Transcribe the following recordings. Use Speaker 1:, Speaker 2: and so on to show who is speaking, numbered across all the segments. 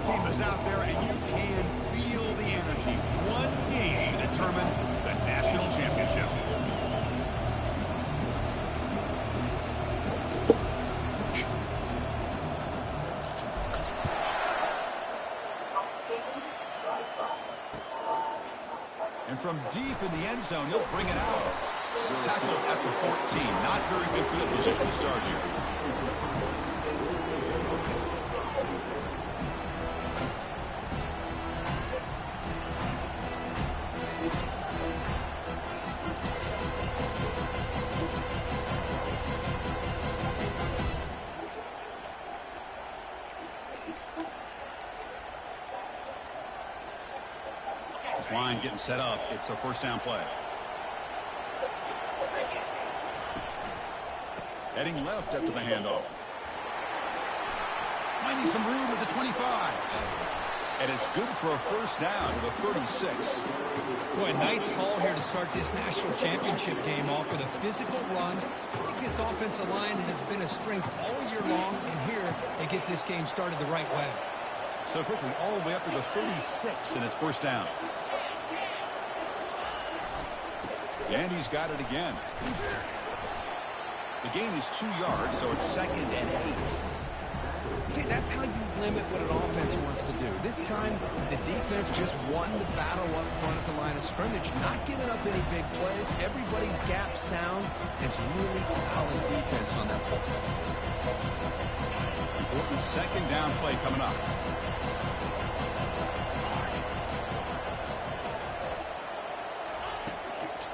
Speaker 1: playoff team is out there, and you can feel the energy. One game to determine the national championship. And from deep in the end zone, he'll bring it out. Tackled at the 14. Not very good field position to start here. This line getting set up. It's a first down play. Heading left after the handoff. Finding some room at the 25. And it's good for a first down to the 36.
Speaker 2: Boy, nice call here to start this national championship game off with a physical run. I think this offensive line has been a strength all year long, and here they get this game started the right way.
Speaker 1: So quickly, all the way up to the 36, and it's first down. And he's got it again. The gain is 2 yards, so it's 2nd and 8.
Speaker 3: See, that's how you limit what an offense wants to do. This time, the defense just won the battle up front at the line of scrimmage, not giving up any big plays. Everybody's gap sound. It's really solid defense on that ball.
Speaker 1: Important second down play coming up.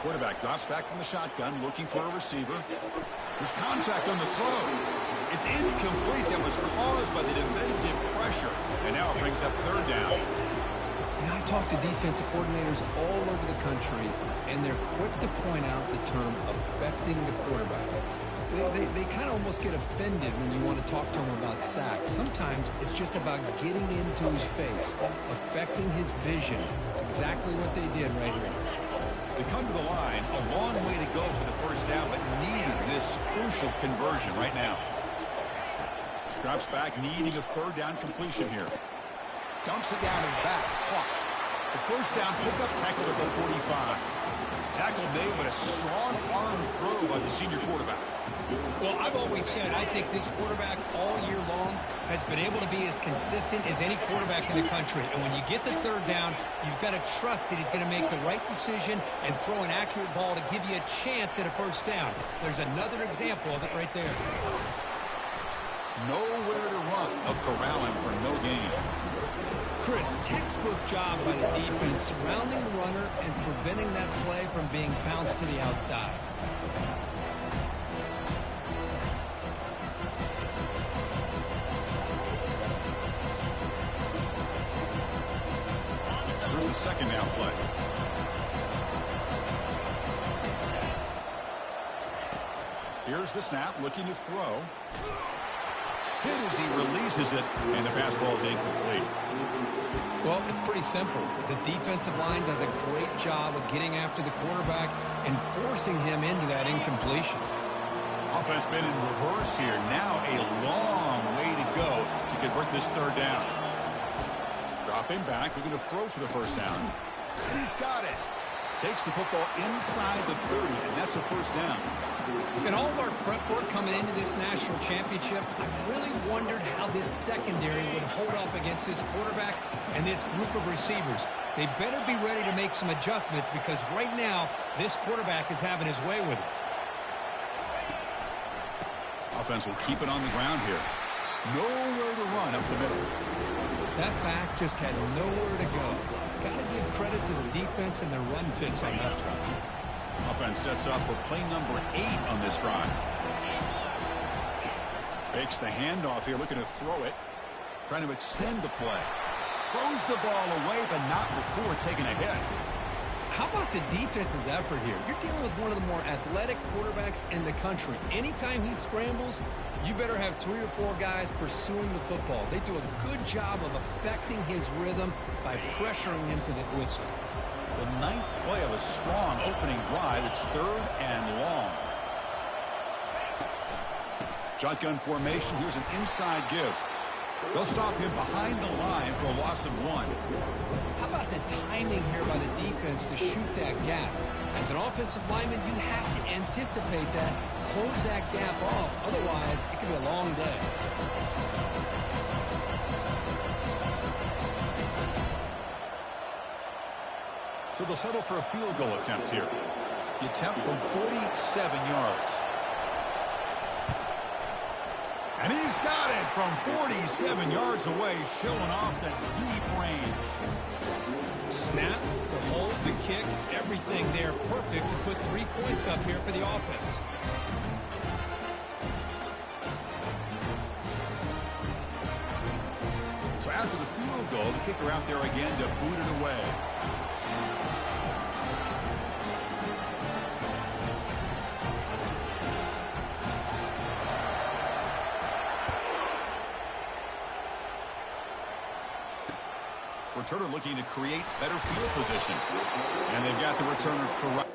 Speaker 1: Quarterback drops back from the shotgun, looking for a receiver. There's contact on the throw. It's incomplete. That was caused by the defensive pressure. And now it brings up third down.
Speaker 3: And I talk to defensive coordinators all over the country, and they're quick to point out the term affecting the quarterback. They kind of almost get offended when you want to talk to them about sacks. Sometimes it's just about getting into his face, affecting his vision. It's exactly what they did right here.
Speaker 1: They come to the line, a long way to go for the first down, but needing this crucial conversion right now. Drops back, needing a third down completion here. Dumps it down to the back. Clock. The first down, pick up tackle at the 45. Tackle made, but a strong arm throw by the senior quarterback.
Speaker 2: Well, I've always said I think this quarterback all year long has been able to be as consistent as any quarterback in the country. And when you get the third down, you've got to trust that he's going to make the right decision and throw an accurate ball to give you a chance at a first down. There's another example of it right there.
Speaker 1: Nowhere to run. They'll corral him for no gain.
Speaker 2: Chris, textbook job by the defense surrounding the runner and preventing that play from being bounced to the outside.
Speaker 1: Here's the second down play. Here's the snap, looking to throw. Hit as he releases it, and the pass ball is incomplete.
Speaker 3: Well, it's pretty simple. The defensive line does a great job of getting after the quarterback and forcing him into that incompletion.
Speaker 1: Offense been in reverse here. Now a long way to go to convert this third down. Dropping back, looking to throw for the first down. And he's got it. Takes the football inside the 30, and that's a first down.
Speaker 2: In all of our prep work coming into this national championship, I really wondered how this secondary would hold up against this quarterback and this group of receivers. They better be ready to make some adjustments because right now, this quarterback is having his way with it.
Speaker 1: Offense will keep it on the ground here. Nowhere to run up the middle.
Speaker 2: That back just had nowhere to go. Got to give credit to the defense and their run fits on that drive.
Speaker 1: Offense sets up for play number 8 on this drive. Fakes the handoff here, looking to throw it. Trying to extend the play. Throws the ball away, but not before taking a hit.
Speaker 3: How about the defense's effort here? You're dealing with one of the more athletic quarterbacks in the country. Anytime he scrambles, you better have 3 or 4 guys pursuing the football. They do a good job of affecting his rhythm by pressuring him to the whistle.
Speaker 1: The 9th play of a strong opening drive. It's 3rd and long. Shotgun formation. Here's an inside give. They'll stop him behind the line for a loss of 1.
Speaker 2: How about the timing here by the defense to shoot that gap? As an offensive lineman, you have to anticipate that, close that gap off. Otherwise, it could be a long day.
Speaker 1: So they'll settle for a field goal attempt here. The attempt from 47 yards. And he's got it from 47 yards away, showing off the deep range.
Speaker 2: Snap, the hold, the kick, everything there perfect to put 3 points up here for the offense.
Speaker 1: So after the field goal, the kicker out there again to boot it away. Returner looking to create better field position. And they've got the returner correct.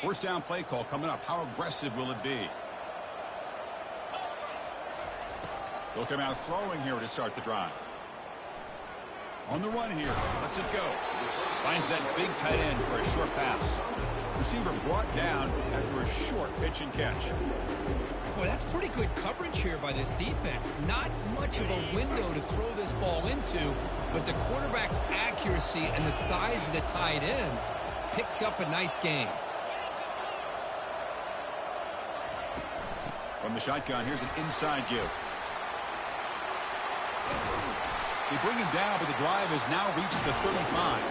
Speaker 1: First down play call coming up. How aggressive will it be? They'll come out throwing here to start the drive. On the run here. Lets it go. Finds that big tight end for a short pass. Receiver brought down after a short pitch and catch.
Speaker 2: Boy, that's pretty good coverage here by this defense. Not much of a window to throw this ball into, but the quarterback's accuracy and the size of the tight end picks up a nice game.
Speaker 1: From the shotgun, here's an inside give. They bring him down, but the drive has now reached the 35.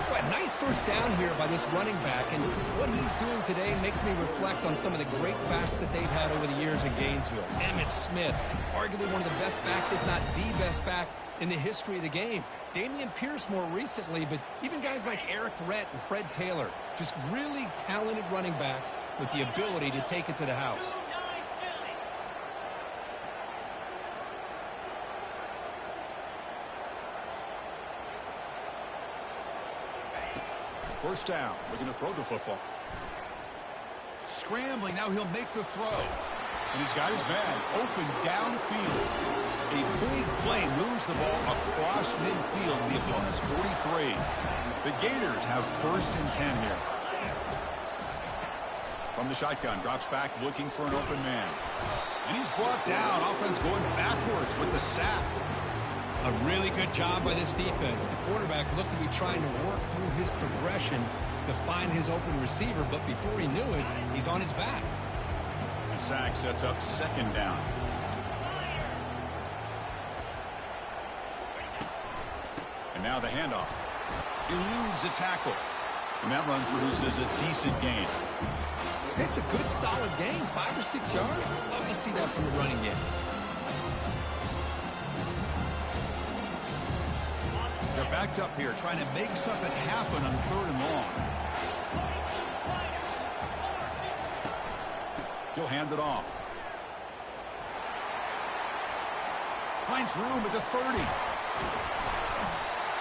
Speaker 2: Well, nice first down here by this running back, and what he's doing today makes me reflect on some of the great backs that they've had over the years in Gainesville. Emmitt Smith, arguably one of the best backs, if not the best back in the history of the game. Damian Pierce more recently, but even guys like Eric Rhett and Fred Taylor, just really talented running backs with the ability to take it to the house.
Speaker 1: First down, looking to throw the football. Scrambling, now he'll make the throw. And he's got his man open downfield. A big play moves the ball across midfield, the opponent's 43. The Gators have first and 10 here. From the shotgun, drops back looking for an open man. And he's brought down, offense going backwards with the sack.
Speaker 2: A really good job by this defense. The quarterback looked to be trying to work through his progressions to find his open receiver, but before he knew it, he's on his back.
Speaker 1: And sack sets up second down. And now the handoff. Eludes a tackle. And that run produces a decent gain.
Speaker 2: It's a good, solid gain. 5 or 6 yards. Love to see that from the running game.
Speaker 1: They're backed up here, trying to make something happen on 3rd and long. He'll hand it off. Finds room at the 30.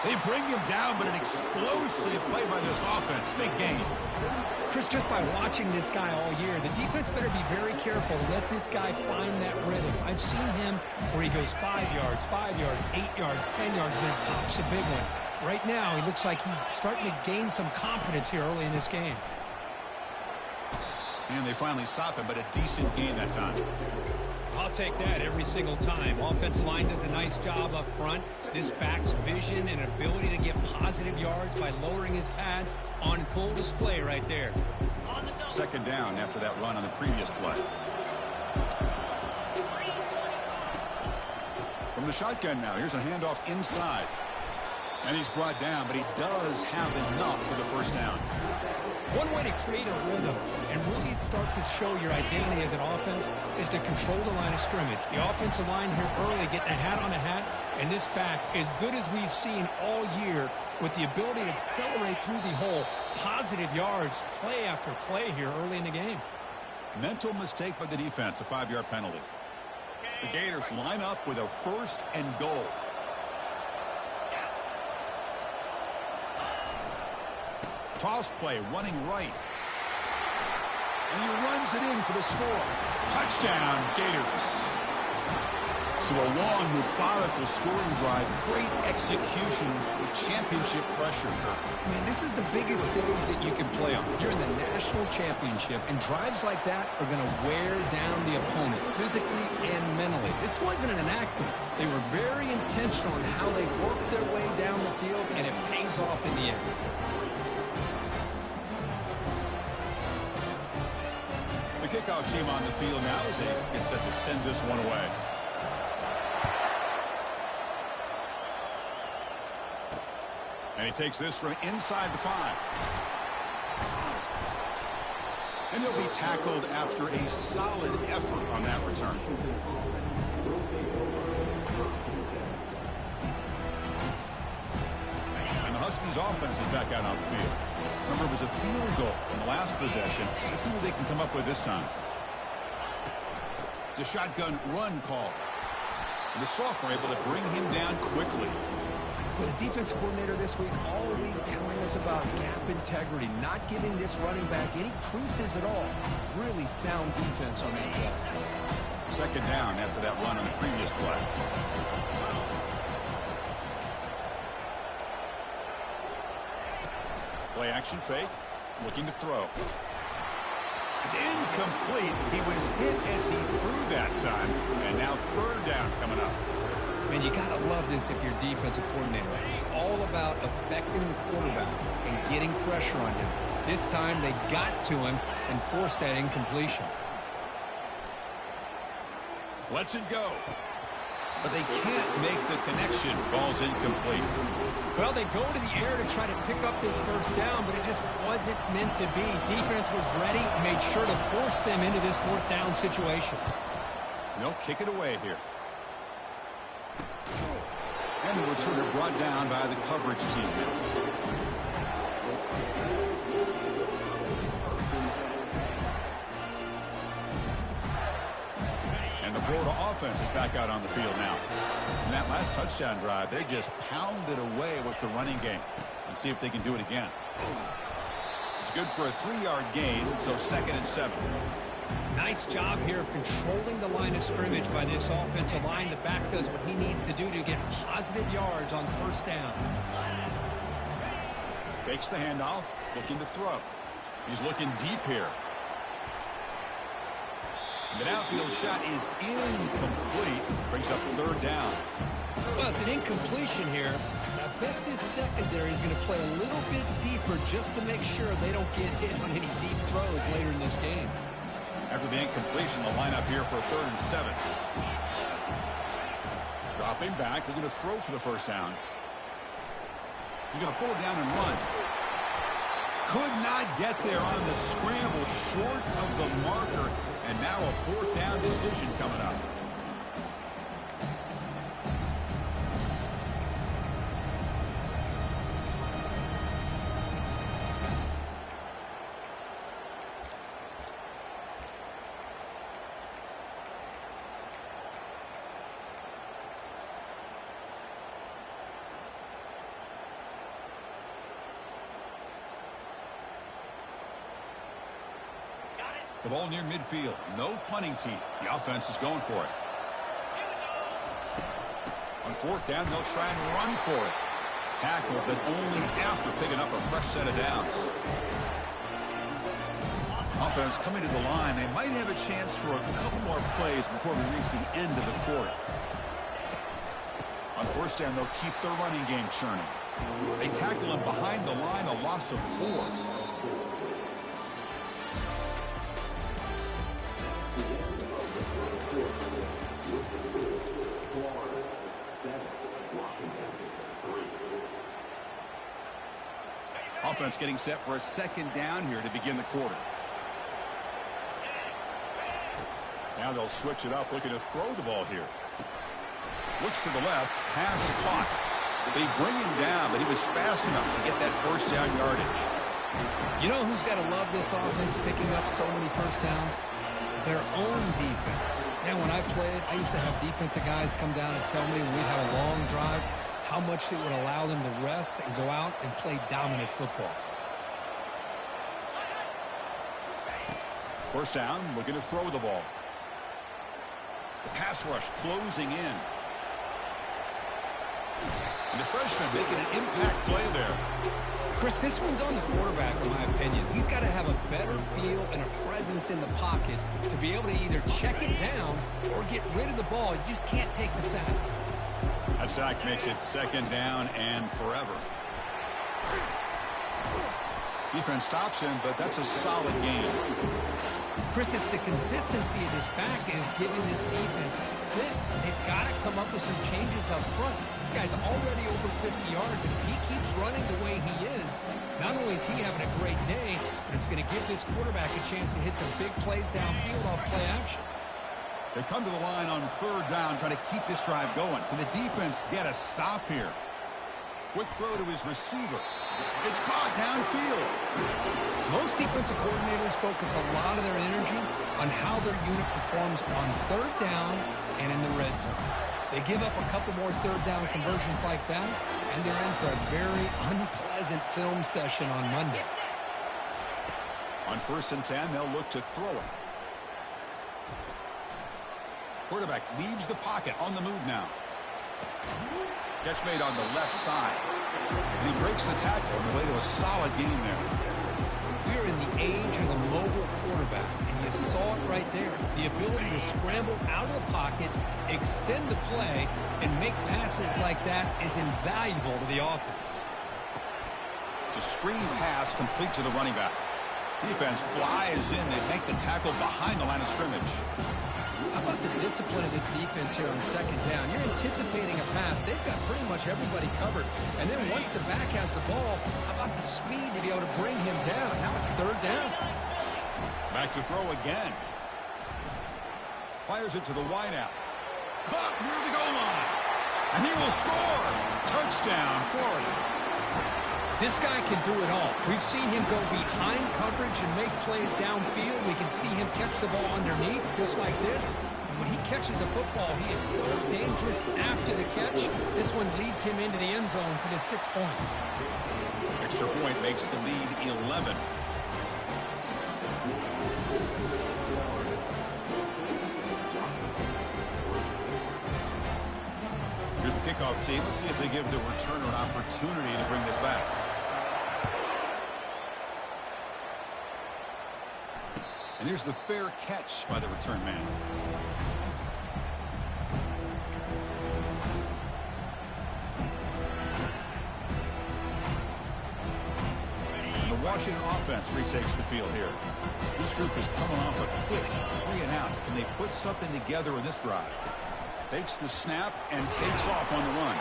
Speaker 1: They bring him down, but an explosive play by this offense. Big gain.
Speaker 2: Chris, just by watching this guy all year, the defense better be very careful to let this guy find that rhythm. I've seen him where he goes 5 yards, 8 yards, 10 yards, and then pops a big one. Right now, he looks like he's starting to gain some confidence here early in this game.
Speaker 1: And they finally stop him, but a decent gain that time.
Speaker 2: I'll take that every single time. Offensive line does a nice job up front. This back's vision and ability to get positive yards by lowering his pads on full display right there.
Speaker 1: Second down after that run on the previous play. From the shotgun now, here's a handoff inside. And he's brought down, but he does have enough for the first down.
Speaker 2: One way to create a rhythm and really start to show your identity as an offense is to control the line of scrimmage. The offensive line here early getting a hat on a hat, and this back, as good as we've seen all year, with the ability to accelerate through the hole, positive yards, play after play here early in the game.
Speaker 1: Mental mistake by the defense, a 5-yard penalty. The Gators line up with a 1st and goal. Toss play, running right. And he runs it in for the score. Touchdown, Gators. So a long, methodical scoring drive. Great execution with championship pressure.
Speaker 3: Man, this is the biggest stage that you can play on. You're in the national championship, and drives like that are going to wear down the opponent physically and mentally. This wasn't an accident. They were very intentional in how they worked their way down the field, and it pays off in the end.
Speaker 1: The kickoff team on the field now as they get set to send this one away. And he takes this from inside the 5. And he'll be tackled after a solid effort on that return. And the Huskies offense is back out on the field. Remember, it was a field goal in the last possession. Let's see what they can come up with this time. It's a shotgun run call. And the sophomore able to bring him down quickly.
Speaker 3: With the defensive coordinator this week all week telling us about gap integrity, not giving this running back any creases at all. Really sound defense on that play.
Speaker 1: Second down after that run on the previous play. Play action fake, looking to throw. It's incomplete. He was hit as he threw that time. And now third down coming up.
Speaker 3: Man, you got to love this if you're defensive coordinator. It's all about affecting the quarterback and getting pressure on him. This time they got to him and forced that incompletion.
Speaker 1: Lets it go. But they can't make the connection. Ball's incomplete.
Speaker 2: Well, they go to the air to try to pick up this first down, but it just wasn't meant to be. Defense was ready, made sure to force them into this 4th down situation.
Speaker 1: They'll kick it away here. And the returner brought down by the coverage team now. And the Florida offense is back out on the field now. In that last touchdown drive, they just pounded away with the running game. And see if they can do it again. It's good for a 3-yard gain, so 2nd and 7.
Speaker 2: Nice job here of controlling the line of scrimmage by this offensive line. The back does what he needs to do to get positive yards on first down.
Speaker 1: Fakes the handoff, looking to throw. He's looking deep here. The outfield shot is incomplete. Brings up third down.
Speaker 2: Well, it's an incompletion here. I bet this secondary is going to play a little bit deeper just to make sure they don't get hit on any deep throws later in this game.
Speaker 1: After the incompletion, they'll line up here for a 3rd and 7. Dropping back, looking to throw for the first down. He's going to pull it down and run. Could not get there on the scramble, short of the marker, and now a 4th down decision coming up. The ball near midfield. No punting team. The offense is going for it. On fourth down, they'll try and run for it. Tackle, but only after picking up a fresh set of downs. Offense coming to the line. They might have a chance for a couple more plays before we reach the end of the quarter. On first down, they'll keep their running game churning. They tackle him behind the line, a loss of 4. Offense getting set for a second down here to begin the quarter. Now they'll switch it up, looking to throw the ball here. Looks to the left, pass caught. They bring him down, but he was fast enough to get that first down yardage.
Speaker 3: You know who's got to love this offense picking up so many first downs? Their own defense. Man, when I played, I used to have defensive guys come down and tell me when we'd have a long drive how much it would allow them to rest and go out and play dominant football.
Speaker 1: First down, looking to throw the ball. The pass rush closing in. And the freshman making an impact play there.
Speaker 3: Chris, this one's on the quarterback, in my opinion. He's got to have a better feel and a presence in the pocket to be able to either check it down or get rid of the ball. You just can't take the sack.
Speaker 1: That sack makes it second down and forever. Defense stops him, but that's a solid gain.
Speaker 3: Chris, it's the consistency of this back is giving this defense fits. They've got to come up with some changes up front. This guy's already over 50 yards, and if he keeps running the way he is, not only is he having a great day, but it's going to give this quarterback a chance to hit some big plays downfield off play action.
Speaker 1: They come to the line on third down, trying to keep this drive going. Can the defense get a stop here? Quick throw to his receiver. It's caught downfield.
Speaker 3: Most defensive coordinators focus a lot of their energy on how their unit performs on third down and in the red zone. They give up a couple more third down conversions like that, and they're in for a very unpleasant film session on Monday.
Speaker 1: On 1st and 10, they'll look to throw it. Quarterback leaves the pocket on the move now. Catch made on the left side. And he breaks the tackle on the way to a solid gain there.
Speaker 3: We are in the age of the mobile quarterback, and you saw it right there. The ability to scramble out of the pocket, extend the play, and make passes like that is invaluable to the offense.
Speaker 1: It's a screen pass complete to the running back. Defense flies in. They make the tackle behind the line of scrimmage.
Speaker 3: How about the discipline of this defense here on second down? You're anticipating a pass. They've got pretty much everybody covered. And then once the back has the ball, how about the speed to be able to bring him down? Now it's third down.
Speaker 1: Back to throw again. Fires it to the wideout. Caught near the goal line. And he will score. Touchdown, Florida.
Speaker 2: This guy can do it all. We've seen him go behind coverage and make plays downfield. We can see him catch the ball underneath, just like this. And when he catches a football, he is so dangerous after the catch. This one leads him into the end zone for the 6 points.
Speaker 1: Extra point makes the lead 11. Here's the kickoff team. Let's see if they give the returner an opportunity to bring this back. And here's the fair catch by the return man. And the Washington offense retakes the field here. This group is coming off a quick 3-and-out. Can they put something together in this drive? Takes the snap and takes off on the run.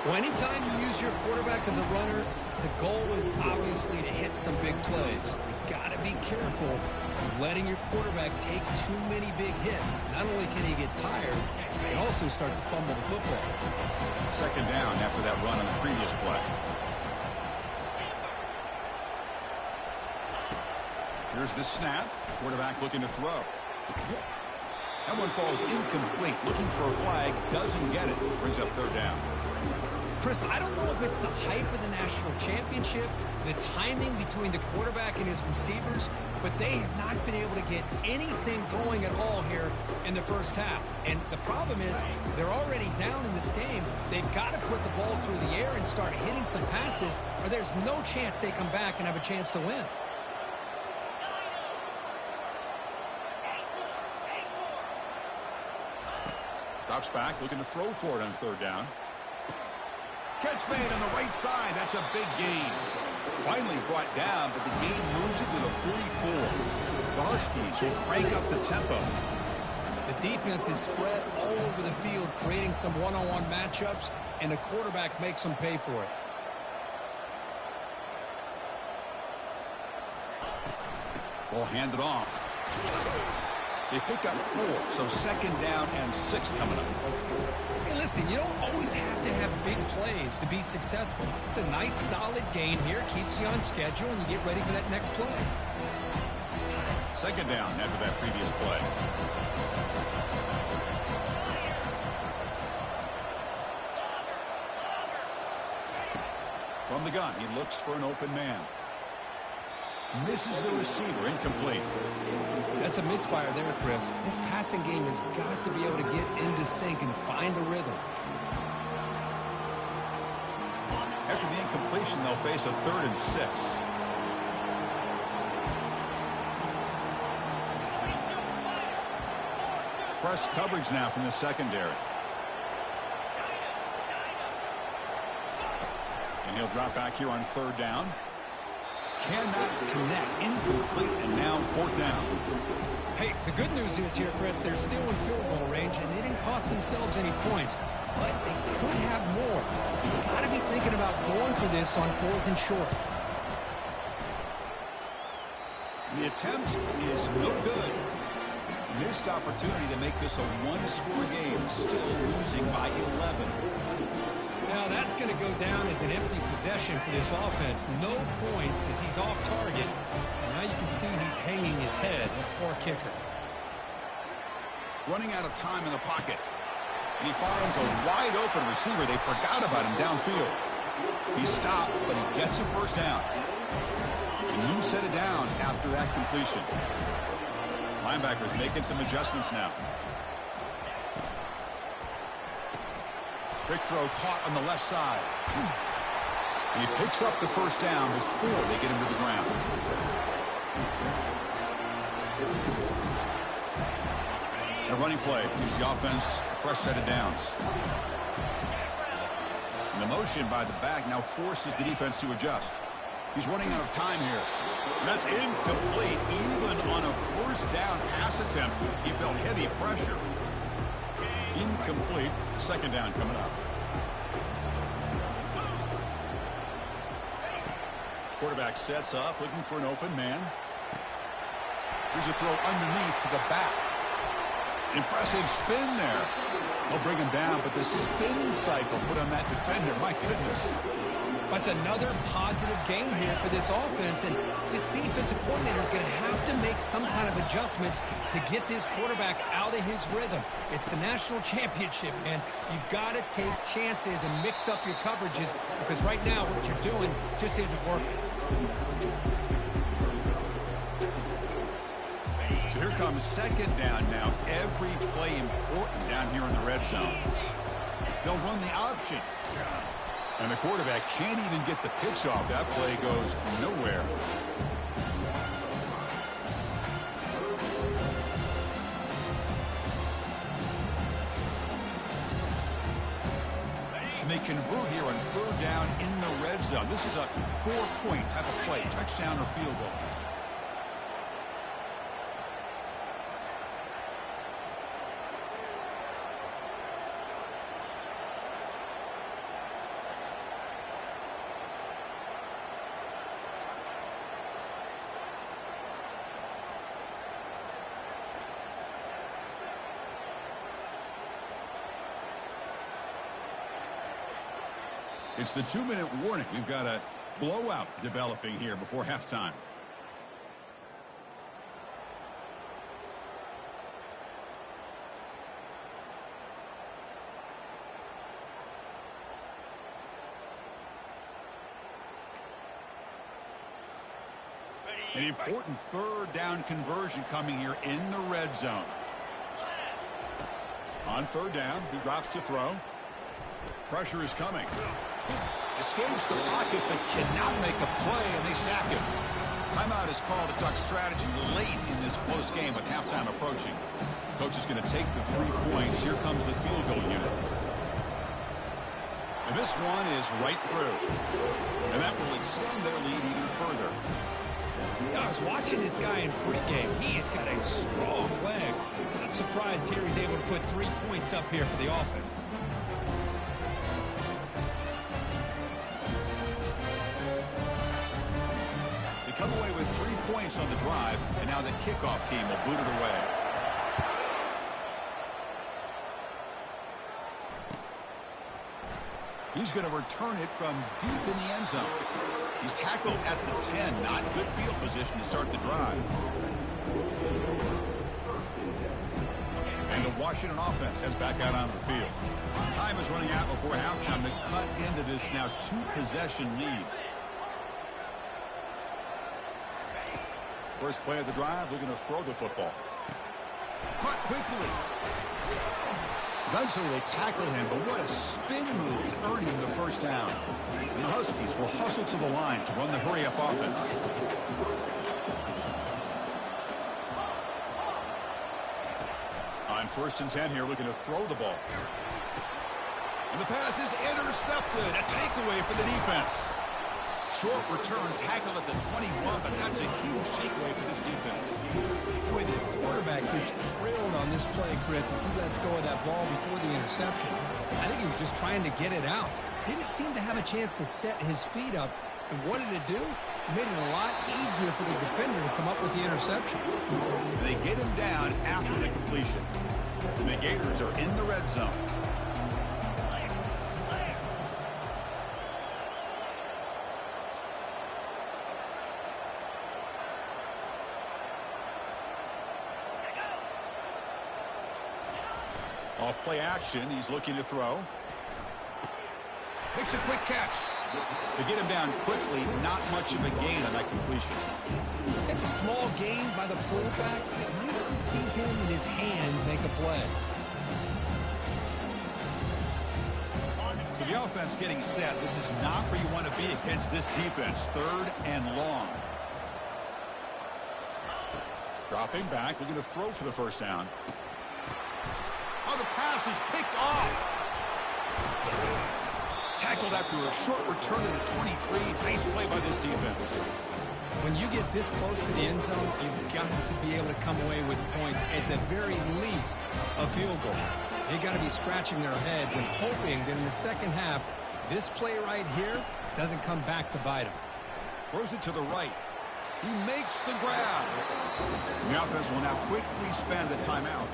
Speaker 3: Well, anytime you use your quarterback as a runner, the goal is obviously to hit some big plays. You've got to be careful of letting your quarterback take too many big hits. Not only can he get tired, he can also start to fumble the football.
Speaker 1: Second down after that run on the previous play. Here's the snap. Quarterback looking to throw. That one falls incomplete. Looking for a flag. Doesn't get it. Brings up third down.
Speaker 2: Chris, I don't know if it's the hype of the national championship, the timing between the quarterback and his receivers, but they have not been able to get anything going at all here in the first half. And the problem is they're already down in this game. They've got to put the ball through the air and start hitting some passes, or there's no chance they come back and have a chance to win.
Speaker 1: Drops back, looking to throw for it on third down. Catch made on the right side. That's a big gain. Finally brought down, but the game moves it to the 44. The Huskies will crank up the tempo.
Speaker 2: The defense is spread all over the field, creating some one-on-one matchups, and the quarterback makes them pay for it.
Speaker 1: Ball handed off. They pick up 4, so second down and 6 coming up.
Speaker 2: Hey, listen, you don't always have to have big plays to be successful. It's a nice, solid gain here. Keeps you on schedule, and you get ready for that next play.
Speaker 1: Second down after that previous play. From the gun, he looks for an open man. Misses the receiver, incomplete.
Speaker 2: That's a misfire there, Chris. This passing game has got to be able to get into sync and find a rhythm.
Speaker 1: After the incompletion, they'll face a 3rd and 6. Press coverage now from the secondary. And he'll drop back here on 3rd down. Cannot connect. Incomplete, and now 4th down.
Speaker 2: Hey, the good news is here, Chris, they're still in field goal range, and they didn't cost themselves any points. But they could have more. You've got to be thinking about going for this on 4th and short.
Speaker 1: The attempt is no good. Missed opportunity to make this a 1-score game. Still losing by 11.
Speaker 2: Now that's going to go down as an empty possession for this offense. No points as he's off target. And now you can see he's hanging his head. A poor kicker.
Speaker 1: Running out of time in the pocket. And he finds a wide open receiver. They forgot about him downfield. He stopped, but he gets a 1st down. A new set of downs after that completion. Linebackers making some adjustments now. Quick throw caught on the left side. And he picks up the 1st down before they get him to the ground. A running play gives the offense a fresh set of downs. And the motion by the back now forces the defense to adjust. He's running out of time here. And that's incomplete. Even on a 1st down pass attempt, he felt heavy pressure. Incomplete. 2nd down coming up. Quarterback sets up, looking for an open man. Here's a throw underneath to the back. Impressive spin there. They'll bring him down, but the spin cycle put on that defender, my goodness.
Speaker 2: That's another positive game here for this offense, and this defensive coordinator is going to have to make some kind of adjustments to get this quarterback out of his rhythm. It's the national championship, man. You've got to take chances and mix up your coverages because right now what you're doing just isn't working.
Speaker 1: So here comes 2nd down now. Every play important down here in the red zone. They'll run the option. And the quarterback can't even get the pitch off. That play goes nowhere. And they convert here on 3rd down in the red zone. This is a 4-point type of play, touchdown or field goal. It's the 2-minute warning. We've got a blowout developing here before halftime. An important third down conversion coming here in the red zone. On third down, he drops to throw. Pressure is coming. Escapes the pocket but cannot make a play, and they sack him. Timeout is called to talk strategy late in this close game with halftime approaching. Coach is going to take the 3 points. Here comes the field goal unit. And this one is right through. And that will extend their lead even further.
Speaker 2: I was watching this guy in pregame. He has got a strong leg. Not surprised here he's able to put 3 points up here for the offense.
Speaker 1: They come away with 3 points on the drive, and now the kickoff team will boot it away. He's going to return it from deep in the end zone. He's tackled at the 10. Not good field position to start the drive. And the Washington offense heads back out onto the field. Time is running out before halftime to cut into this now 2-possession lead. First play of the drive, they're going to throw the football. Caught quickly. Eventually they tackled him, but what a spin move to earn him the first down. And the Huskies will hustle to the line to run the hurry-up offense. On 1st and 10 here, looking to throw the ball. And the pass is intercepted. A takeaway for the defense. Short return tackled at the 21, but that's a huge takeaway for this defense.
Speaker 2: Boy, the quarterback gets trailed on this play, Chris, as he lets go of that ball before the interception. I think he was just trying to get it out. Didn't seem to have a chance to set his feet up. And what did it do? It made it a lot easier for the defender to come up with the interception.
Speaker 1: They get him down after the completion. And the Gators are in the red zone. Off play action, he's looking to throw. Makes a quick catch. They get him down quickly, not much of a gain on that completion.
Speaker 2: It's a small gain by the fullback, but nice to see him in his hand make a play.
Speaker 1: So the offense getting set. This is not where you want to be against this defense. 3rd and long. Dropping back, looking to throw for the first down. Oh, the pass is picked off. Tackled after a short return to the 23. Nice play by this defense.
Speaker 2: When you get this close to the end zone, you've got to be able to come away with points, at the very least, a field goal. They got to be scratching their heads and hoping that in the second half, this play right here doesn't come back to bite them.
Speaker 1: Throws it to the right. He makes the grab. And the offense will now quickly spend a timeout.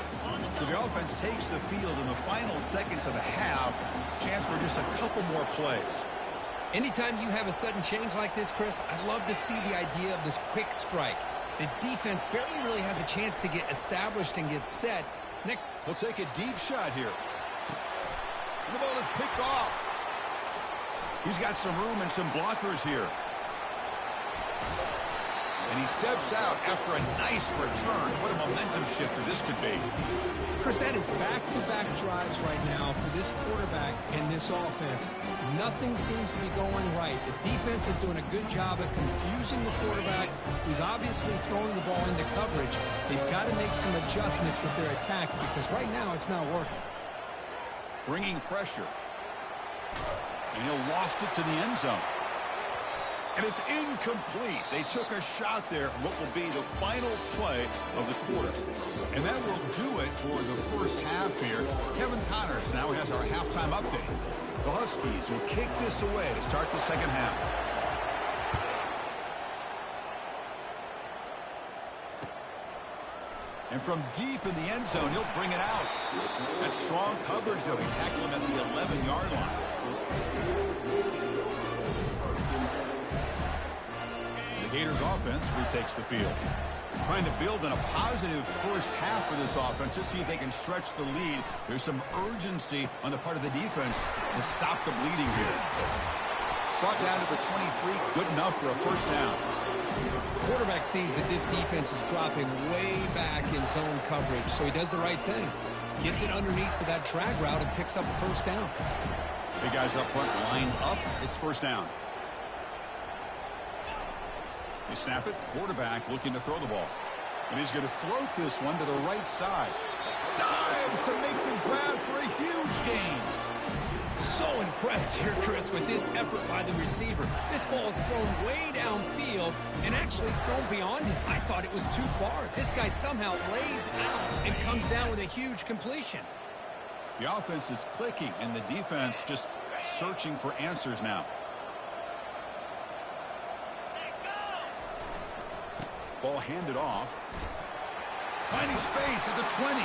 Speaker 1: So the offense takes the field in the final seconds of the half. Chance for just a couple more plays.
Speaker 2: Anytime you have a sudden change like this, Chris, I love to see the idea of this quick strike. The defense barely really has a chance to get established and get set. Next,
Speaker 1: he'll take a deep shot here. The ball is picked off. He's got some room and some blockers here. And he steps out after a nice return. What a momentum shifter this could be.
Speaker 2: Chris, that is back-to-back drives right now for this quarterback and this offense. Nothing seems to be going right. The defense is doing a good job of confusing the quarterback, who's obviously throwing the ball into coverage. They've got to make some adjustments with their attack because right now it's not working.
Speaker 1: Bringing pressure. And he'll loft it to the end zone. And it's incomplete. They took a shot there on what will be the final play of the quarter. And that will do it for the first half here. Kevin Connors now has our halftime update. The Huskies will kick this away to start the second half. And from deep in the end zone, he'll bring it out. That's strong coverage, though. He tackled him at the 11-yard line. The Gators offense retakes the field. Trying to build in a positive first half for this offense to see if they can stretch the lead. There's some urgency on the part of the defense to stop the bleeding here. Brought down to the 23, good enough for a first down.
Speaker 2: quarterback sees that this defense is dropping way back in zone coverage, so he does the right thing. Gets it underneath to that drag route and picks up a first down.
Speaker 1: Big guys up front lined up. It's first down. They snap it. Quarterback looking to throw the ball. And he's going to float this one to the right side. Dives to make the grab for a huge gain.
Speaker 2: So impressed here, Chris, with this effort by the receiver. This ball is thrown way downfield, and actually it's thrown beyond him. I thought it was too far. This guy somehow lays out and comes down with a huge completion.
Speaker 1: The offense is clicking, and the defense just searching for answers now. Ball handed off. Finding space at the 20.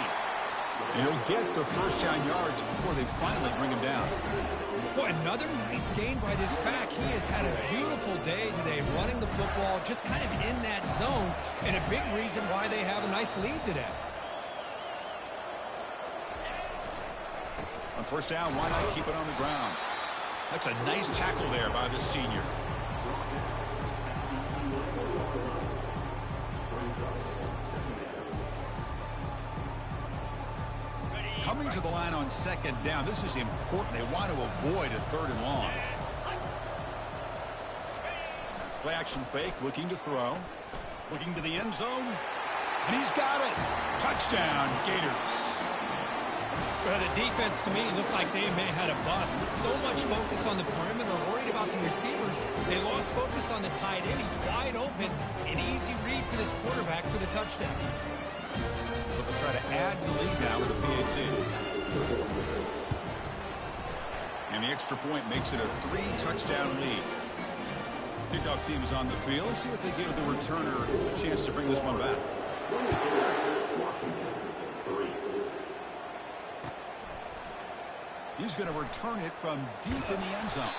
Speaker 1: He'll get the first down yards before they finally bring him down.
Speaker 2: Boy, another nice game by this back. He has had a beautiful day today running the football, just kind of in that zone, and a big reason why they have a nice lead today.
Speaker 1: On first down, why not keep it on the ground? That's a nice tackle there by the senior. Coming to the line on second down, this is important. They want to avoid a third and long. Play action fake, looking to throw. Looking to the end zone. And he's got it. Touchdown, Gators.
Speaker 2: Well, the defense, to me, looked like they may have had a bust. So much focus on the perimeter, worried about the receivers. They lost focus on the tight end. He's wide open. An easy read for this quarterback for the touchdown.
Speaker 1: So they'll try to add to the lead now with a PAT. And the extra point makes it a 3-touchdown lead. Kickoff team is on the field. Let's see if they give the returner a chance to bring this one back. He's going to return it from deep in the end zone.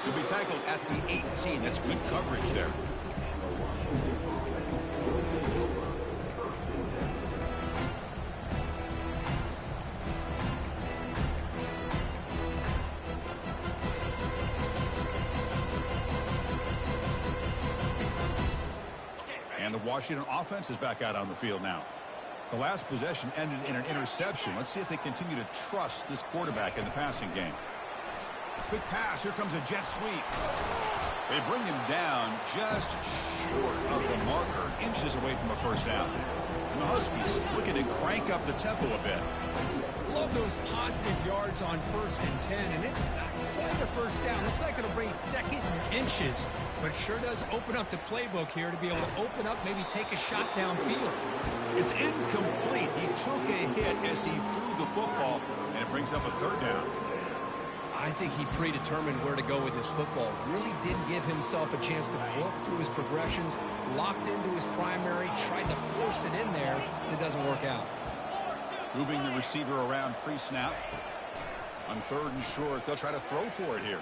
Speaker 1: He'll be tackled at the 18. That's good coverage there. And the Washington offense is back out on the field now. The last possession ended in an interception. Let's see if they continue to trust this quarterback in the passing game. Quick pass. Here comes a jet sweep. They bring him down just short of the marker, inches away from a first down. And the Huskies looking to crank up the tempo a bit.
Speaker 2: Love those positive yards on 1st and 10, and it's not quite a first down. Looks like it'll bring second and inches, but it sure does open up the playbook here to be able to open up, maybe take a shot downfield.
Speaker 1: It's incomplete. He took a hit as he threw the football, and it brings up a third down.
Speaker 2: I think he predetermined where to go with his football. Really didn't give himself a chance to work through his progressions, locked into his primary, tried to force it in there, and it doesn't work out.
Speaker 1: Moving the receiver around pre-snap. On 3rd and short, they'll try to throw for it here.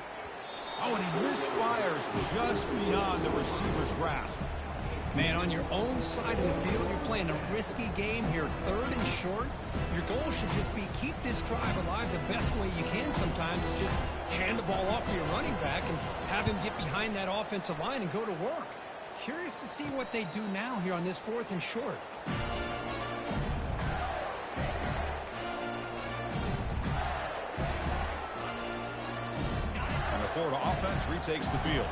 Speaker 1: Oh, and he misfires just beyond the receiver's grasp.
Speaker 2: Man, on your own side of the field, you're playing a risky game here. 3rd and short. Your goal should just be keep this drive alive the best way you can sometimes. Just hand the ball off to your running back and have him get behind that offensive line and go to work. Curious to see what they do now here on this 4th and short.
Speaker 1: And the Florida offense retakes the field.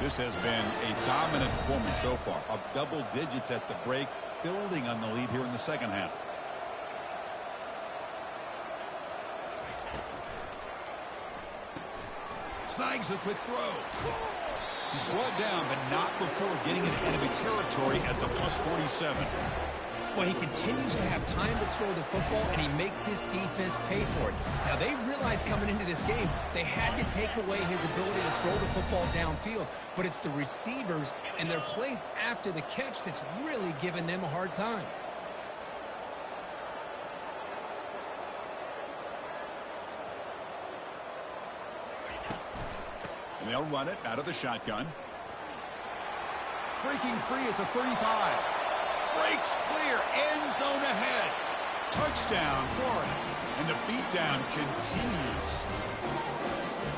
Speaker 1: This has been a dominant performance so far. Up double digits at the break, building on the lead here in the second half. Snags a quick throw. He's brought down, but not before getting into enemy territory at the +47.
Speaker 2: Well, he continues to have time to throw the football, and he makes his defense pay for it. Now, they realized coming into this game, they had to take away his ability to throw the football downfield, but it's the receivers and their plays after the catch that's really giving them a hard time.
Speaker 1: And they'll run it out of the shotgun. Breaking free at the 35. Breaks clear, end zone ahead. Touchdown, Florida. And the beatdown continues.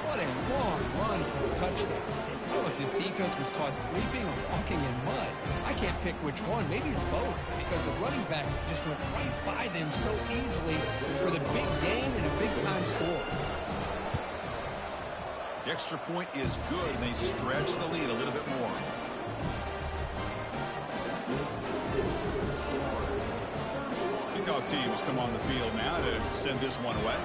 Speaker 3: What a long run for a touchdown. I don't know if this defense was caught sleeping or walking in mud. I can't pick which one. Maybe it's both, because the running back just went right by them so easily for the big gain and a big-time score.
Speaker 1: The extra point is good, and they stretch the lead a little bit more. Kickoff teams come on the field now to send this one away.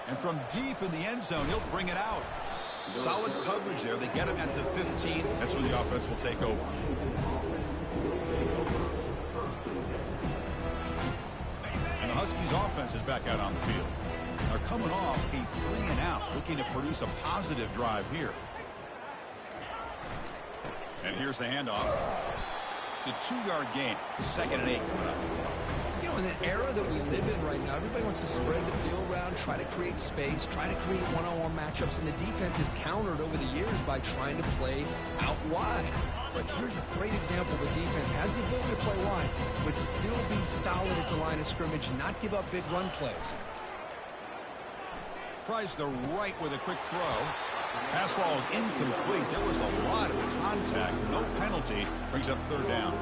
Speaker 1: And from deep in the end zone, he'll bring it out. Solid coverage there. They get him at the 15. That's where the offense will take over. And the Huskies offense is back out on the field. They're coming off a 3-and-out, looking to produce a positive drive here. And here's the handoff. It's a 2-yard gain. 2nd and 8 coming up.
Speaker 3: You know, in the era that we live in right now, everybody wants to spread the field around, try to create space, try to create one-on-one matchups, and the defense is countered over the years by trying to play out wide. But here's a great example of a defense has the ability to play wide, but still be solid at the line of scrimmage and not give up big run plays.
Speaker 1: Tries the right with a quick throw. Pass ball is incomplete. There was a lot of contact. No penalty. Brings up 3rd down.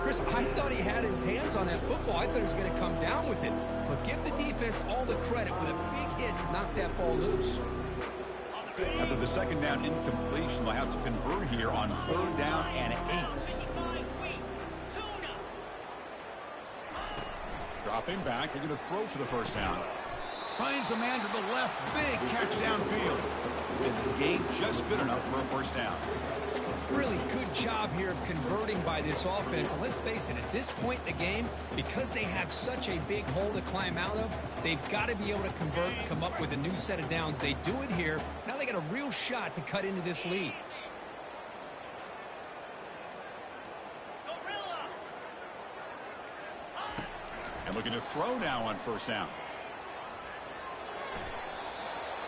Speaker 2: Chris, I thought he had his hands on that football. I thought he was going to come down with it. But give the defense all the credit with a big hit to knock that ball loose.
Speaker 1: After the 2nd down incompletion, they'll have to convert here on 3rd down and 8. Dropping back. They're going to throw for the 1st down. Finds a man to the left. Big catch downfield. And the game just good enough for a 1st down.
Speaker 2: Really good job here of converting by this offense. And let's face it, at this point in the game, because they have such a big hole to climb out of, they've got to be able to convert and come up with a new set of downs. They do it here. Now they got a real shot to cut into this lead.
Speaker 1: And looking to throw now on 1st down.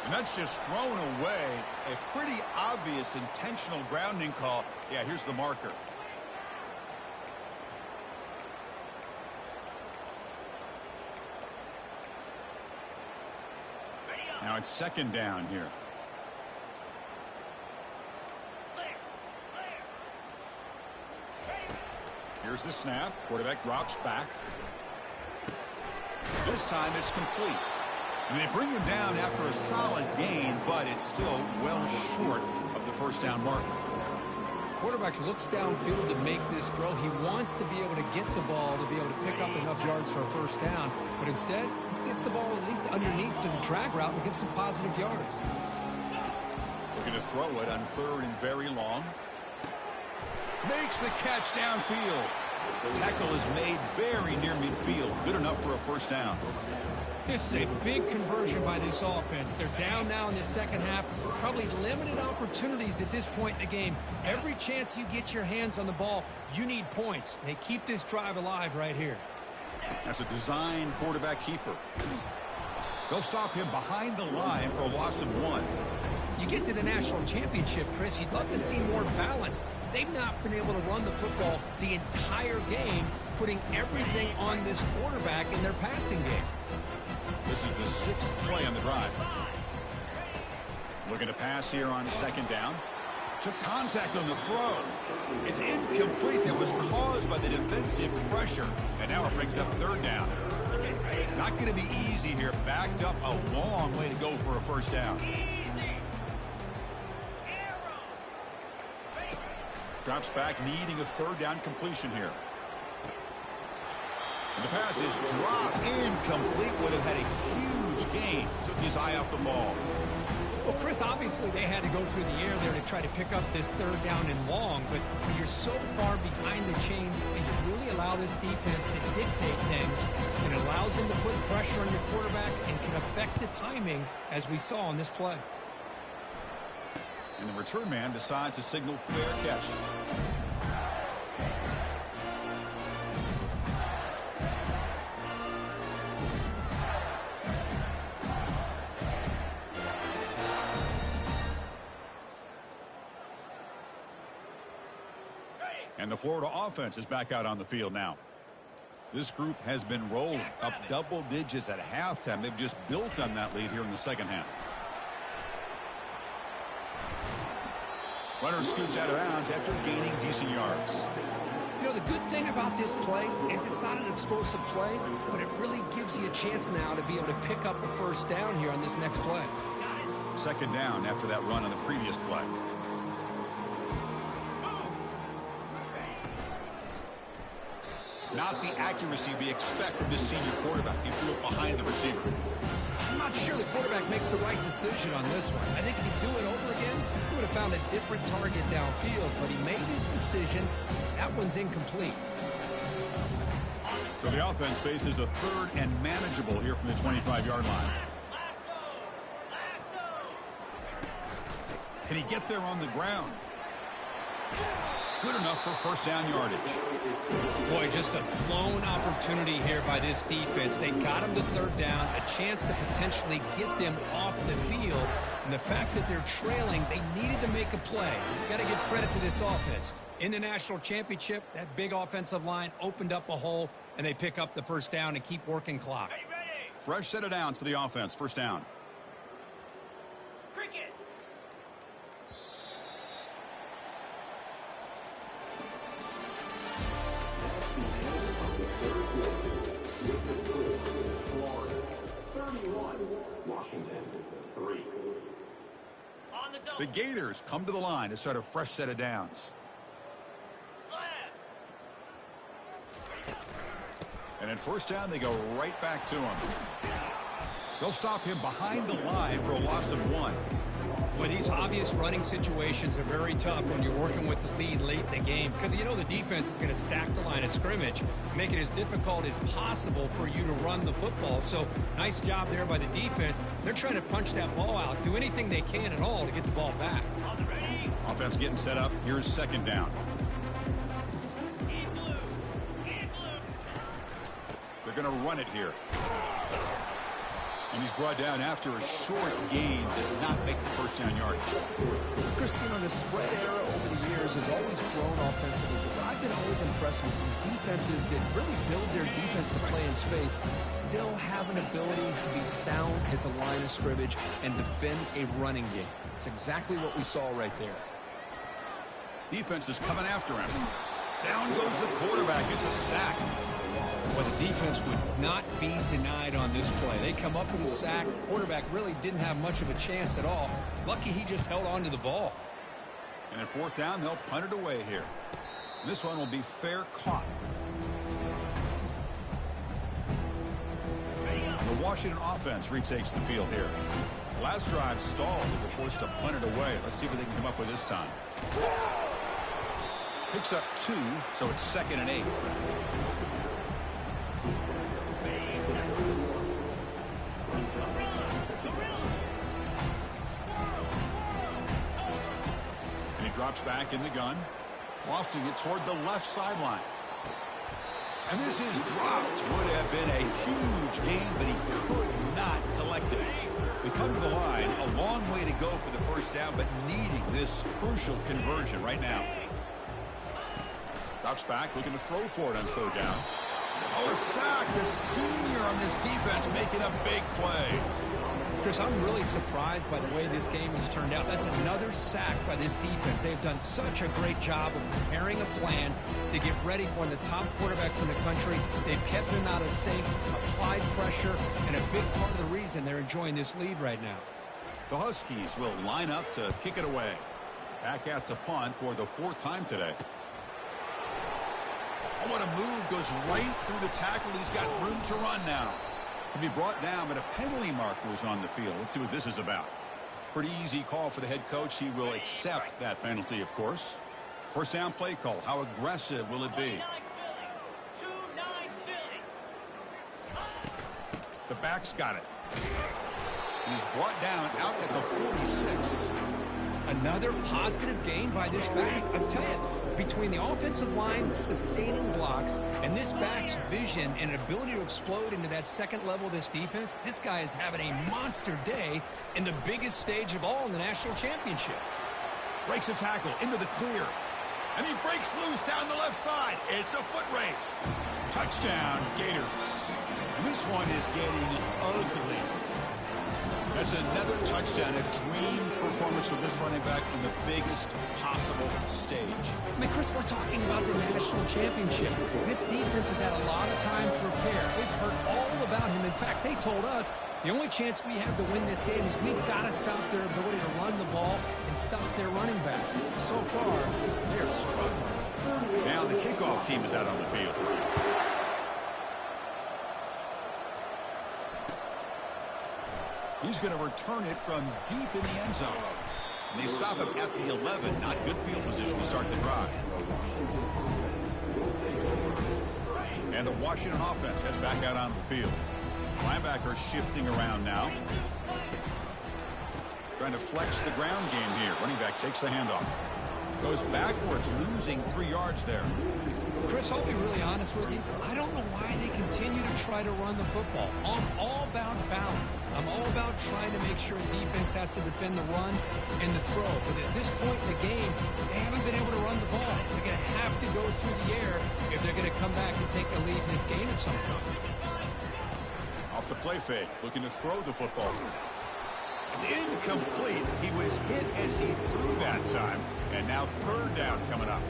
Speaker 1: And that's just thrown away. A pretty obvious intentional grounding call. Yeah, here's the marker. Now it's 2nd down here. Here's the snap. Quarterback drops back. This time it's complete. And they bring him down after a solid gain, but it's still well short of the 1st down marker.
Speaker 3: Quarterback looks downfield to make this throw. He wants to be able to get the ball to be able to pick up enough yards for a 1st down. But instead, he gets the ball at least underneath to the drag route and gets some positive yards.
Speaker 1: Looking to throw it on 3rd and very long. Makes the catch downfield. The tackle is made very near midfield. Good enough for a 1st down.
Speaker 2: This is a big conversion by this offense. They're down now in the 2nd half. Probably limited opportunities at this point in the game. Every chance you get your hands on the ball, you need points. They keep this drive alive right here.
Speaker 1: That's a design quarterback keeper. They'll stop him behind the line for a loss of 1.
Speaker 2: You get to the national championship, Chris, you'd love to see more balance. They've not been able to run the football the entire game, putting everything on this quarterback in their passing game.
Speaker 1: This is the 6th play on the drive. Looking to pass here on 2nd down. Took contact on the throw. It's incomplete. That was caused by the defensive pressure. And now it brings up 3rd down. Not going to be easy here. Backed up a long way to go for a 1st down. Drops back, needing a 3rd down completion here. And the pass is dropped incomplete. Would have had a huge gain. Took his eye off the ball.
Speaker 2: Well, Chris, obviously they had to go through the air there to try to pick up this 3rd down and long, but when you're so far behind the chains and you really allow this defense to dictate things, and it allows them to put pressure on your quarterback and can affect the timing, as we saw on this play.
Speaker 1: And the return man decides to signal fair catch. And the Florida offense is back out on the field now. This group has been rolling up double digits at halftime. They've just built on that lead here in the second half. Runner scoots out of bounds after gaining decent yards.
Speaker 2: You know, the good thing about this play is it's not an explosive play, but it really gives you a chance now to be able to pick up a first down here on this next play.
Speaker 1: Second down after that run on the previous play. Not the accuracy we expect from this senior quarterback. He threw it behind the receiver.
Speaker 2: I'm not sure the quarterback makes the right decision on this one. I think if he'd do it over again, he would have found a different target downfield, but he made his decision. That one's incomplete.
Speaker 1: So the offense faces a third and manageable here from the 25-yard line. Can he get there on the ground? Good enough for first down yardage.
Speaker 2: Boy, just a blown opportunity here by this defense. They got him to third down, a chance to potentially get them off the field. And the fact that they're trailing, they needed to make a play. Got to give credit to this offense. In the national championship, that big offensive line opened up a hole, and they pick up the first down and keep working clock.
Speaker 1: Fresh set of downs for the offense. First down.
Speaker 4: Cricket.
Speaker 1: The Gators come to the line to start a fresh set of downs. And at first down, they go right back to him. They'll stop him behind the line for a loss of 1.
Speaker 2: Well, these obvious running situations are very tough when you're working with the lead late in the game because you know the defense is going to stack the line of scrimmage, make it as difficult as possible for you to run the football. So nice job there by the defense. They're trying to punch that ball out, do anything they can at all to get the ball back.
Speaker 1: Offense getting set up. Here's second down. They're going to run it here. And he's brought down after a short gain. Does not make the first down yardage.
Speaker 3: Chris, you know, the spread era over the years has always grown offensively, but I've been always impressed with defenses that really build their defense to play in space, still have an ability to be sound at the line of scrimmage and defend a running game. It's exactly what we saw right there.
Speaker 1: Defense is coming after him. Down goes the quarterback. It's a sack.
Speaker 2: Well, the defense would not be denied on this play. They come up with a sack. Quarterback really didn't have much of a chance at all. Lucky he just held on to the ball.
Speaker 1: And at fourth down, they'll punt it away here. This one will be fair caught. The Washington offense retakes the field here. Last drive stalled. They were forced to punt it away. Let's see what they can come up with this time. Picks up 2, so it's 2nd and 8. And he drops back in the gun, lofting it toward the left sideline. And this is dropped. Would have been a huge gain, but he could not collect it. We come to the line, a long way to go for the first down, but needing this crucial conversion right now. Drops back, looking to throw for it on third down. Oh, a sack. The senior on this defense making a big play.
Speaker 2: Chris, I'm really surprised by the way this game has turned out. That's another sack by this defense. They've done such a great job of preparing a plan to get ready for one of the top quarterbacks in the country. They've kept him out of sync, applied pressure, and a big part of the reason they're enjoying this lead right now.
Speaker 1: The Huskies will line up to kick it away. Back out to punt for the 4th time today. Oh, what a move. Goes right through the tackle. He's got room to run now. To be brought down, but a penalty marker was on the field. Let's see what this is about. Pretty easy call for the head coach. He will accept that penalty, of course. First down play call. How aggressive will it be? The back's got it. He's brought down out at the 46.
Speaker 2: Another positive gain by this back. I'm telling you, between the offensive line sustaining blocks and this back's vision and ability to explode into that second level of this defense, this guy is having a monster day in the biggest stage of all in the national championship.
Speaker 1: Breaks a tackle into the clear. And he breaks loose down the left side. It's a foot race. Touchdown, Gators. And this one is getting ugly. That's another touchdown, a dream performance for this running back on the biggest possible stage.
Speaker 2: I mean, Chris, we're talking about the national championship. This defense has had a lot of time to prepare. They've heard all about him. In fact, they told us the only chance we have to win this game is we've got to stop their ability to run the ball and stop their running back. So far, they're struggling.
Speaker 1: Now the kickoff team is out on the field. He's going to return it from deep in the end zone. And they stop him at the 11. Not good field position to start the drive. And the Washington offense heads back out on the field. Linebacker shifting around now. Trying to flex the ground game here. Running back takes the handoff. Goes backwards, losing 3 yards there.
Speaker 2: Chris, I'll be really honest with you. I don't know why they continue to try to run the football. I'm all about balance. I'm all about trying to make sure defense has to defend the run and the throw. But at this point in the game, they haven't been able to run the ball. They're going to have to go through the air if they're going to come back and take the lead in this game at some point.
Speaker 1: Off the play fake, looking to throw the football. It's incomplete. He was hit as he threw that time. And now third down coming up.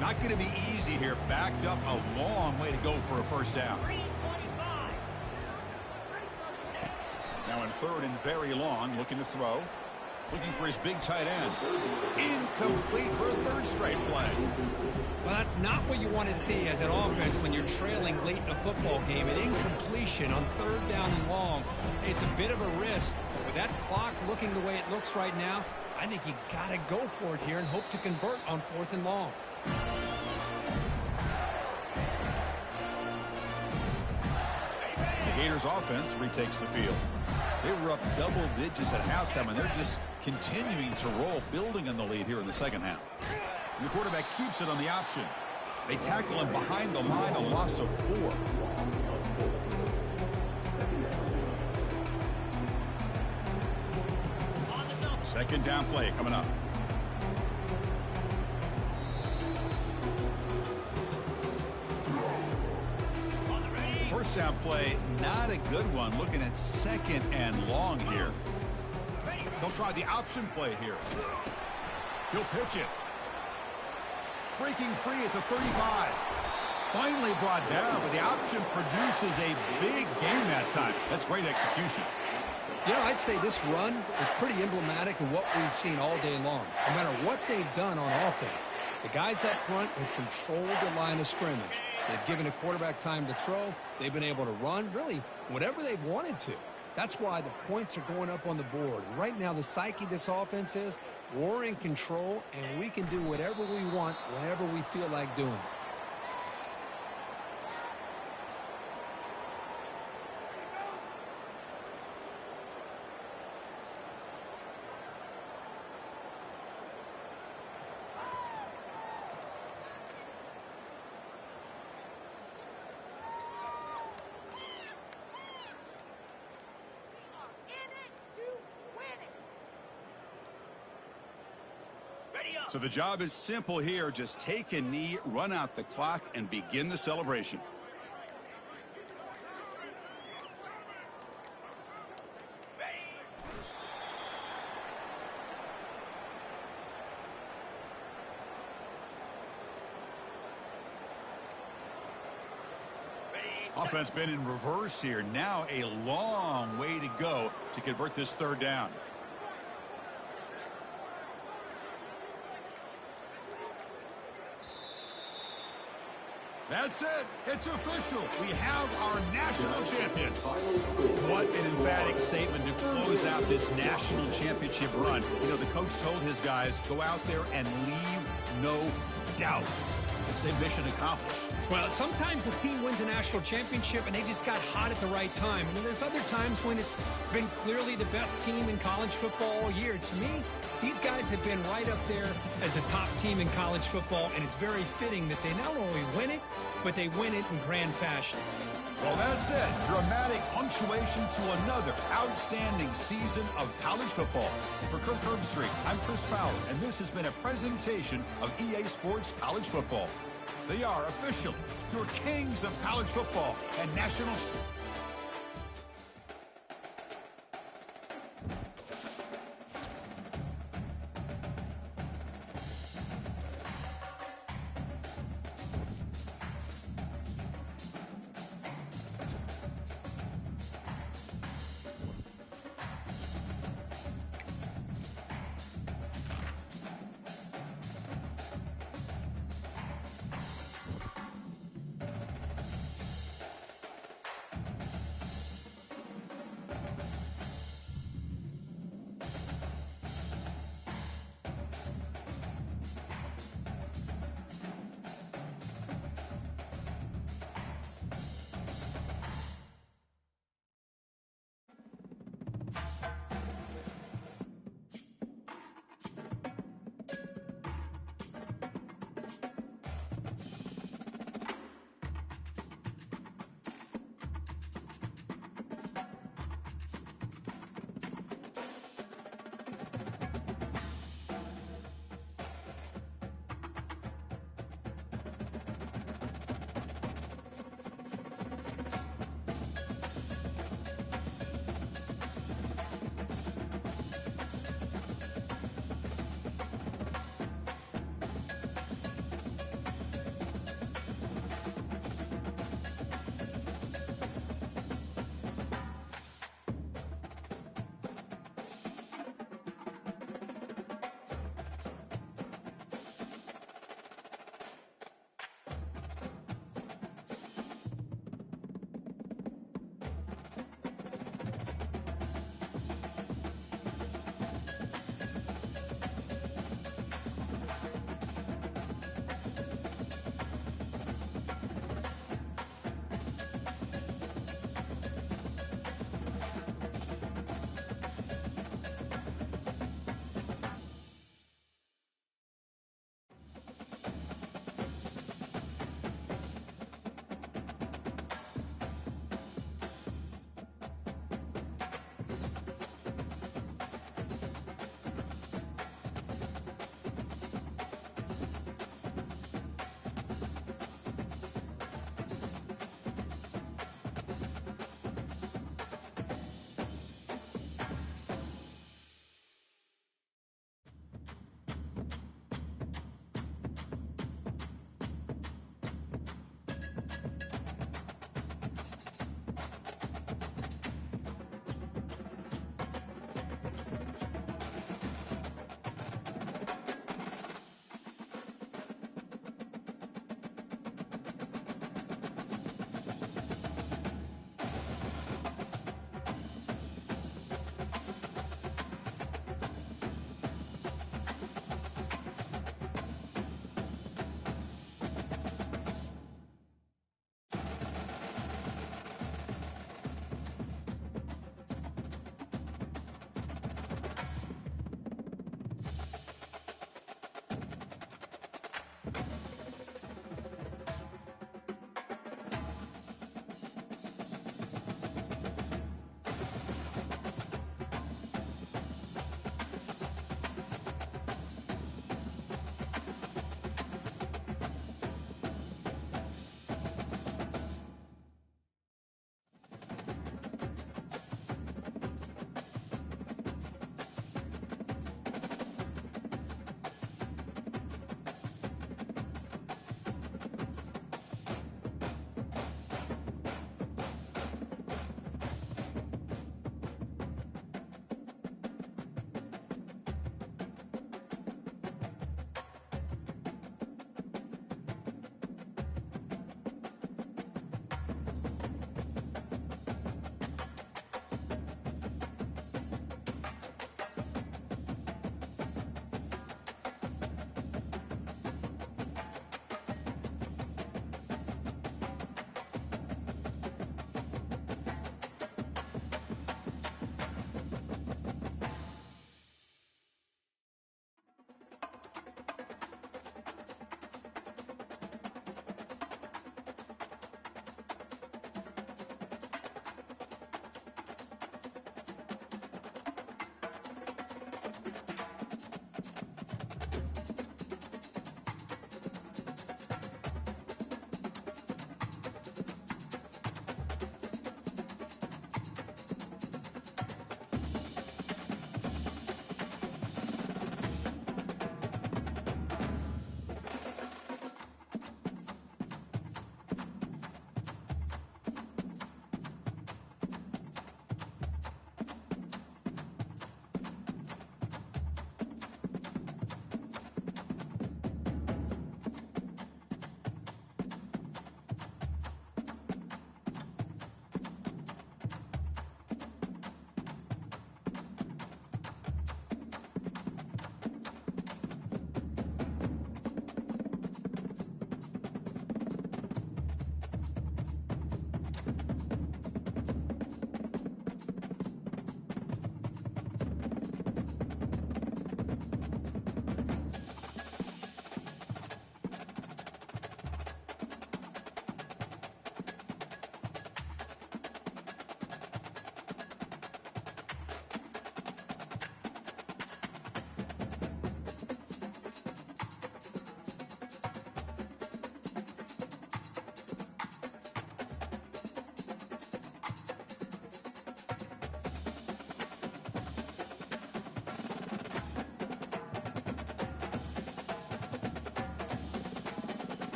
Speaker 1: Not going to be easy here. Backed up a long way to go for a first down. Now in third and very long, looking to throw. Looking for his big tight end. Incomplete for a third straight play.
Speaker 2: Well, that's not what you want to see as an offense when you're trailing late in a football game. An incompletion on third down and long. It's a bit of a risk. With that clock looking the way it looks right now, I think you got to go for it here and hope to convert on fourth and long.
Speaker 1: The Gators offense retakes the field. They were up double digits at halftime, and they're just continuing to roll, building on the lead here in the second half. And the quarterback keeps it on the option. They tackle him behind the line, a loss of 4. Second down play coming up. First down play, not a good one. Looking at second and long here. They'll try the option play here. He'll pitch it. Breaking free at the 35. Finally brought down, but the option produces a big game that time. That's great execution.
Speaker 3: You know, I'd say this run is pretty emblematic of what we've seen all day long. No matter what they've done on offense, the guys up front have controlled the line of scrimmage. They've given a quarterback time to throw. They've been able to run, really, whatever they've wanted to. That's why the points are going up on the board. Right now, the psyche of this offense is we're in control, and we can do whatever we want whenever we feel like doing it.
Speaker 1: So the job is simple here. Just take a knee, run out the clock, and begin the celebration. Offense been in reverse here. Now a long way to go to convert this third down. That's it. It's official. We have our national champions. What an emphatic statement to close out this national championship run. You know, the coach told his guys, go out there and leave no doubt. Say mission accomplished.
Speaker 2: Well, sometimes a team wins a national championship and they just got hot at the right time. And there's other times when it's been clearly the best team in college football all year. To me, these guys have been right up there as the top team in college football, and it's very fitting that they not only win it, but they win it in grand fashion.
Speaker 1: Well, that's it. Dramatic punctuation to another outstanding season of college football. For Kirk Herbstreit, I'm Chris Fowler, and this has been a presentation of EA Sports College Football. They are officially your kings of college football and national...